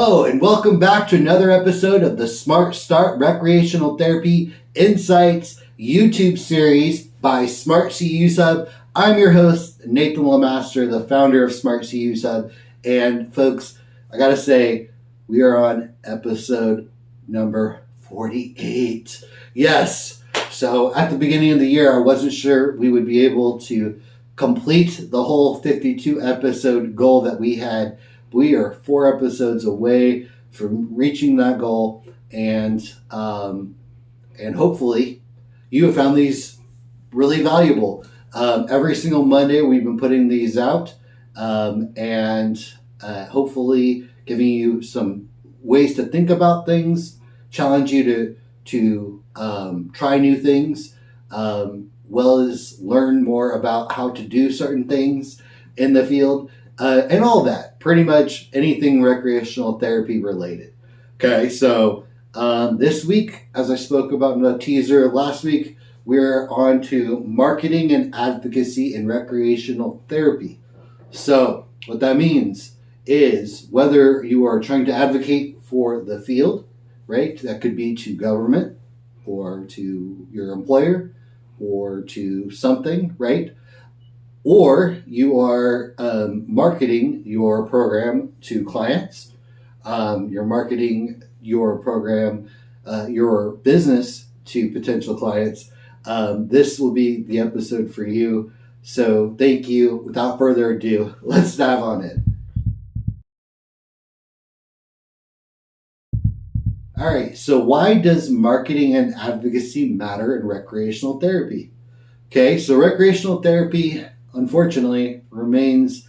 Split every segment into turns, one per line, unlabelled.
Hello, and welcome back to another episode of the Smart Start Recreational Therapy Insights YouTube series by Smart CEUs Hub. I'm your host, Nathan Lamaster, the founder of Smart CEUs Hub. And folks, I gotta say, we are on episode number 48. Yes. So at the beginning of the year, I wasn't sure we would be able to complete the whole 52 episode goal that we had. We are 4 episodes away from reaching that goal, and hopefully you have found these really valuable. Every single Monday we've been putting these out, and hopefully giving you some ways to think about things, challenge you to try new things, well as learn more about how to do certain things in the field. And all that, pretty much anything recreational therapy related. Okay, so this week, as I spoke about in the teaser last week, we're on to marketing and advocacy in recreational therapy. So what that means is whether you are trying to advocate for the field, right? That could be to government or to your employer or to something, right? Or you are marketing your program to clients, you're marketing your program, your business to potential clients. This will be the episode for you. So thank you. Without further ado, let's dive on in. All right, so why does marketing and advocacy matter in recreational therapy? Okay, so recreational therapy, unfortunately, remains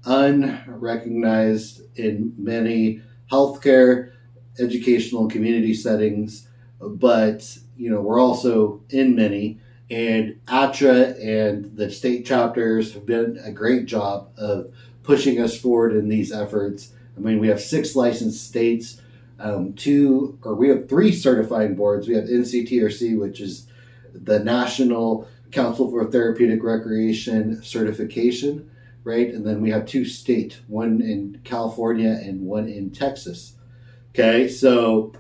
unrecognized in many healthcare, educational, community settings, but we're also in many. And ATRA and the state chapters have done a great job of pushing us forward in these efforts. I mean, we have 6 licensed states, we have 3 certifying boards. We have NCTRC, which is the National Council for Therapeutic Recreation certification, right? And then we have 2 state, one in California and one in Texas. Okay, so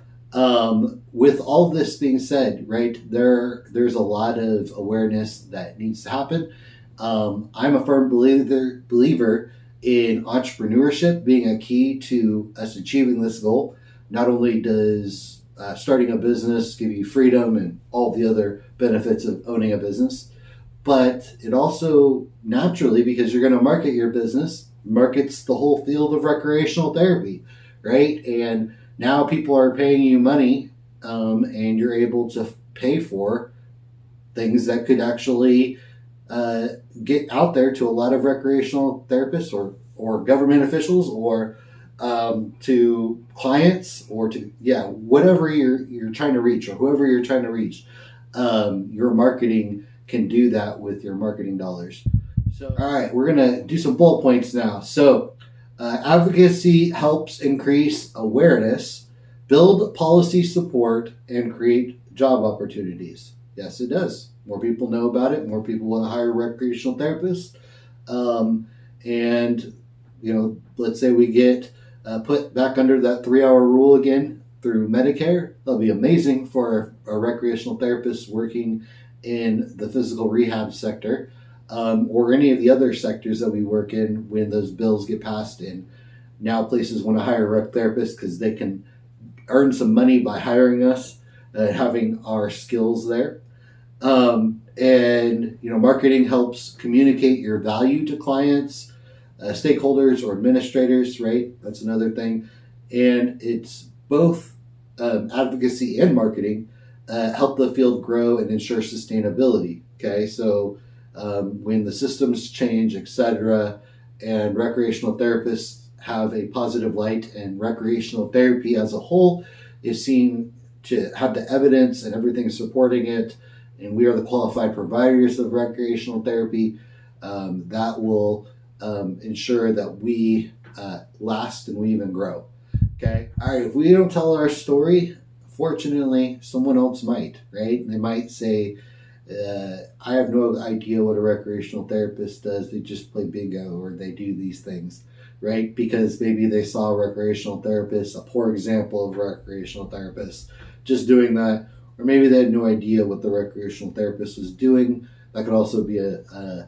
with all this being said, right, there's a lot of awareness that needs to happen. I'm a firm believer in entrepreneurship being a key to us achieving this goal. Not only does starting a business give you freedom and all the other benefits of owning a business, but it also naturally, because you're going to market your business, markets the whole field of recreational therapy, right? And now people are paying you money, and you're able to pay for things that could actually get out there to a lot of recreational therapists or government officials or to clients or to whatever you're trying to reach or whoever you're trying to reach. Your marketing can do that with your marketing dollars. So all right, we're gonna do some bullet points now. So advocacy helps increase awareness, build policy support, and create job opportunities. Yes, it does. More people know about it, more people want to hire recreational therapists. And let's say we get put back under that 3-hour rule again through Medicare. That'll be amazing for a recreational therapist working in the physical rehab sector, or any of the other sectors that we work in when those bills get passed in. Now places want to hire rec therapists because they can earn some money by hiring us, having our skills there. And marketing helps communicate your value to clients, stakeholders, or administrators, right? That's another thing. And it's both advocacy and marketing help the field grow and ensure sustainability. Okay, so when the systems change, etc., and recreational therapists have a positive light, and recreational therapy as a whole is seen to have the evidence and everything supporting it, and we are the qualified providers of recreational therapy, that will ensure that we last and we even grow. Okay, all right, if we don't tell our story, fortunately, someone else might, right? They might say, I have no idea what a recreational therapist does. They just play bingo or they do these things. right? Because maybe they saw a recreational therapist, a poor example of a recreational therapist, just doing that, or maybe they had no idea what the recreational therapist was doing. That could also be a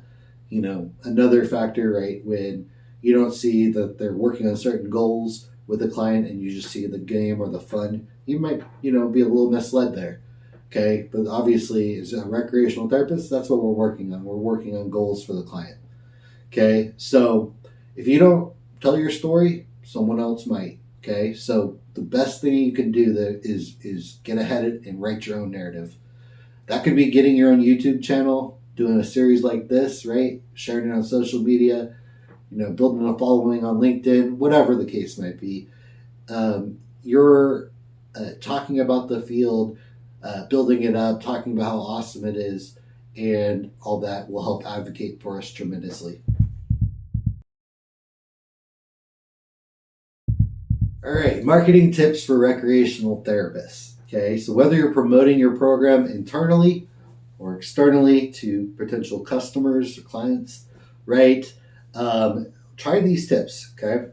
another factor, right? When you don't see that they're working on certain goals with the client and you just see the game or the fun, you might, be a little misled there. Okay. But obviously, as a recreational therapist, that's what we're working on. We're working on goals for the client. Okay. So if you don't tell your story, someone else might. Okay. So the best thing you can do there is get ahead of it and write your own narrative. That could be getting your own YouTube channel, doing a series like this, right? Sharing it on social media, building a following on LinkedIn, whatever the case might be. You're talking about the field, building it up, talking about how awesome it is, and all that will help advocate for us tremendously. All right, marketing tips for recreational therapists. Okay, so whether you're promoting your program internally or externally to potential customers or clients, right? Try these tips, okay?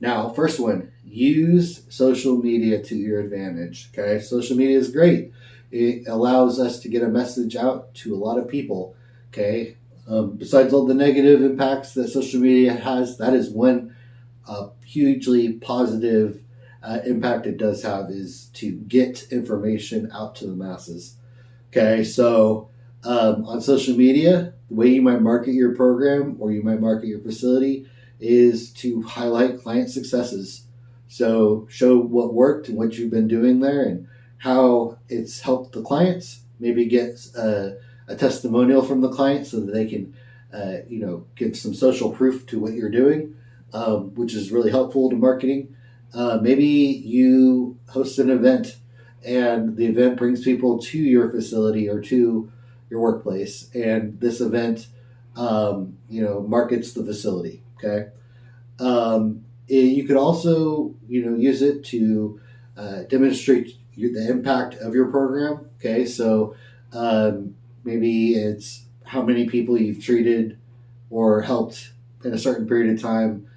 Now, first one, use social media to your advantage, okay? Social media is great. It allows us to get a message out to a lot of people, okay? Besides all the negative impacts that social media has, that is one hugely positive impact it does have, is to get information out to the masses. Okay, so on social media, the way you might market your program or you might market your facility is to highlight client successes. So show what worked and what you've been doing there and how it's helped the clients. Maybe get a testimonial from the client so that they can, give some social proof to what you're doing, which is really helpful to marketing. Maybe you host an event and the event brings people to your facility or to your workplace, and this event, markets the facility. Okay, you could also, use it to demonstrate the impact of your program. Okay, so maybe it's how many people you've treated or helped in a certain period of time.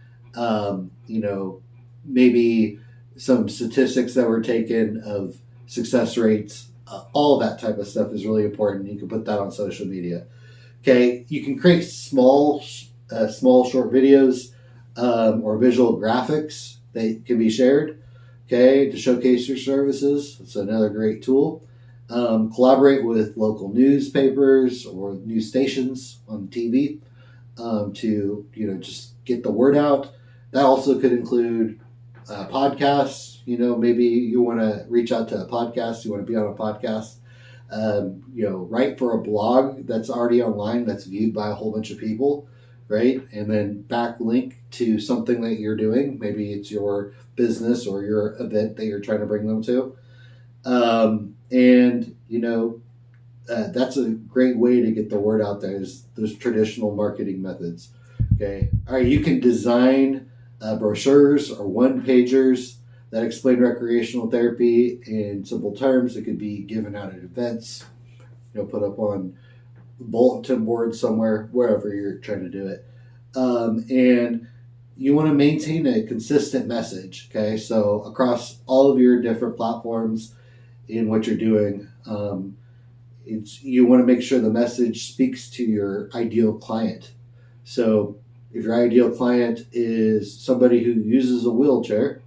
Maybe some statistics that were taken of success rates, all that type of stuff is really important. You can put that on social media. Okay, you can create small short videos or visual graphics that can be shared. Okay, to showcase your services. It's another great tool. Collaborate with local newspapers or news stations on TV to just get the word out. That also could include podcasts. Maybe you want to reach out to a podcast. You want to be on a podcast. Write for a blog that's already online that's viewed by a whole bunch of people, right? And then backlink to something that you're doing. Maybe it's your business or your event that you're trying to bring them to. That's a great way to get the word out there, is those traditional marketing methods. Okay. All right. You can design brochures or one-pagers that explain recreational therapy in simple terms. It could be given out at events, put up on bulletin boards somewhere, wherever you're trying to do it. And you want to maintain a consistent message. Okay. So across all of your different platforms in what you're doing, you want to make sure the message speaks to your ideal client. So if your ideal client is somebody who uses a wheelchair,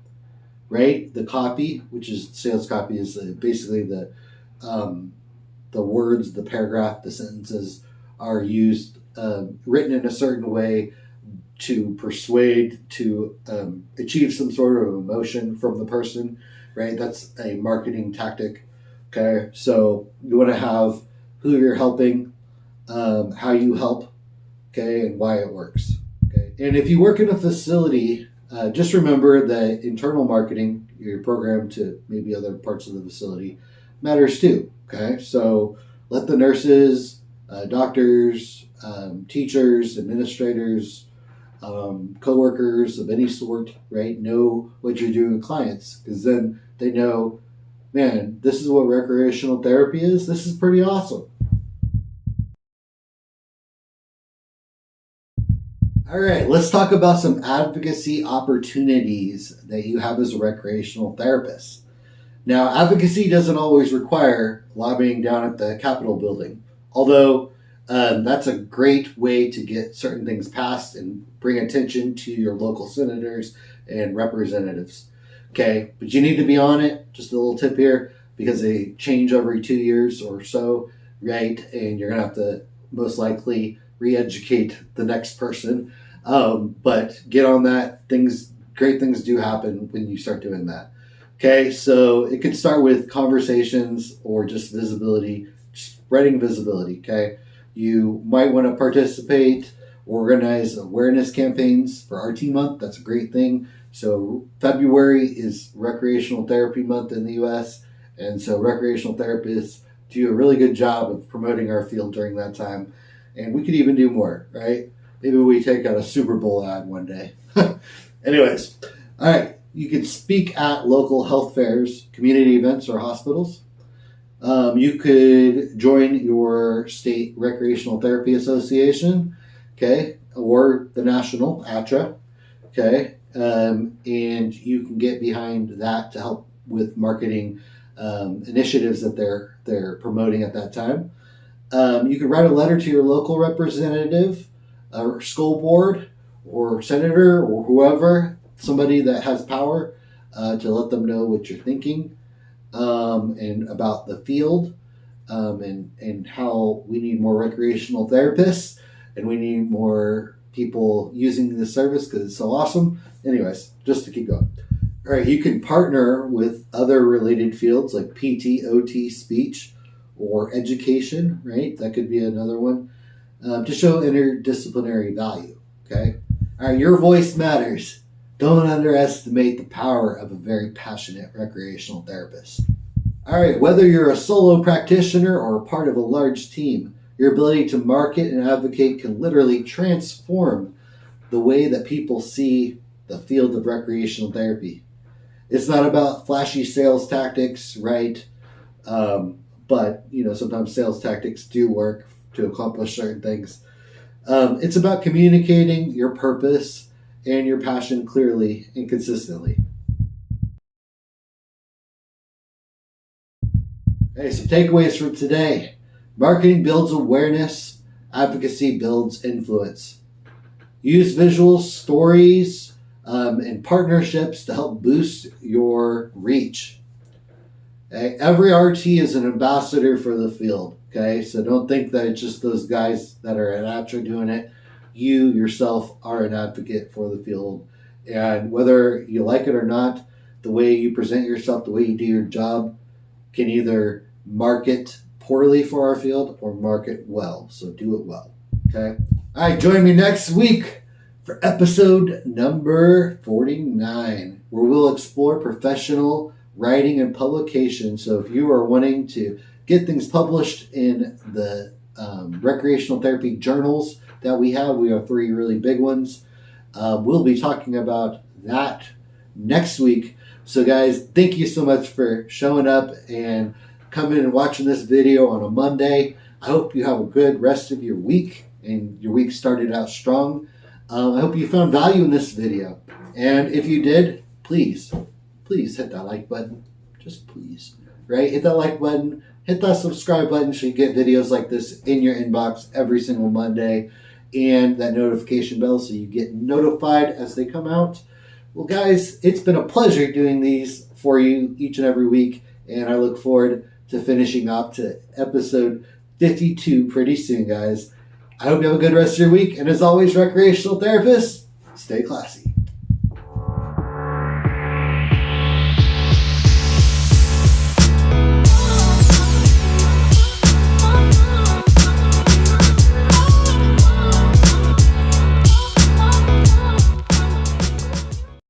right? The copy, which is sales copy, is basically the words, the paragraph, the sentences are used, written in a certain way to persuade, to achieve some sort of emotion from the person, right? That's a marketing tactic. Okay, so you want to have who you're helping, how you help, okay, and why it works. Okay, and if you work in a facility, just remember that internal marketing, your program to maybe other parts of the facility, matters too. Okay, so let the nurses, doctors, teachers, administrators, coworkers of any sort, right, know what you're doing with clients, because then they know, man, this is what recreational therapy is. This is pretty awesome. All right, let's talk about some advocacy opportunities that you have as a recreational therapist. Now, advocacy doesn't always require lobbying down at the Capitol building, although that's a great way to get certain things passed and bring attention to your local senators and representatives. Okay, but you need to be on it. Just a little tip here, because they change every 2 years or so, right? And you're going to have to most likely re-educate the next person. But get on that. Great things do happen when you start doing that. Okay, so it could start with conversations or just visibility, spreading visibility. Okay, you might want to participate, organize awareness campaigns for RT Month. That's a great thing. So February is Recreational Therapy Month in the U.S., and so recreational therapists do a really good job of promoting our field during that time. And we could even do more, right? Maybe we take out a Super Bowl ad one day. Anyways, all right. You could speak at local health fairs, community events, or hospitals. You could join your state recreational therapy association, okay, or the national ATRA, okay, and you can get behind that to help with marketing initiatives that they're promoting at that time. You could write a letter to your local representative, or school board, or senator, or whoever, somebody that has power, to let them know what you're thinking and about the field, and how we need more recreational therapists and we need more people using this service because it's so awesome. Anyways, just to keep going. All right, you can partner with other related fields like PT, OT, speech, or education, right? That could be another one, to show interdisciplinary value, okay? All right, your voice matters. Don't underestimate the power of a very passionate recreational therapist. All right, whether you're a solo practitioner or a part of a large team, your ability to market and advocate can literally transform the way that people see the field of recreational therapy. It's not about flashy sales tactics, right? But sometimes sales tactics do work to accomplish certain things. It's about communicating your purpose and your passion clearly and consistently. Okay, so takeaways from today. Marketing builds awareness. Advocacy builds influence. Use visuals, stories, and partnerships to help boost your reach. Okay? Every RT is an ambassador for the field. Okay, so don't think that it's just those guys that are at ATRA doing it. You yourself are an advocate for the field. And whether you like it or not, the way you present yourself, the way you do your job, can either market poorly for our field or market well. So do it well. Okay. All right. Join me next week for episode number 49, where we'll explore professional writing and publication. So if you are wanting to get things published in the recreational therapy journals that we have 3 really big ones. We'll be talking about that next week. So guys, thank you so much for showing up and coming and watching this video on a Monday. I hope you have a good rest of your week and your week started out strong. I hope you found value in this video. And if you did, please hit that like button. Just please, right? Hit that like button. Hit that subscribe button so you get videos like this in your inbox every single Monday, and that notification bell so you get notified as they come out. Well, guys, it's been a pleasure doing these for you each and every week, and I look forward to finishing up to episode 52 pretty soon, guys. I hope you have a good rest of your week, and as always, recreational therapists, stay classy.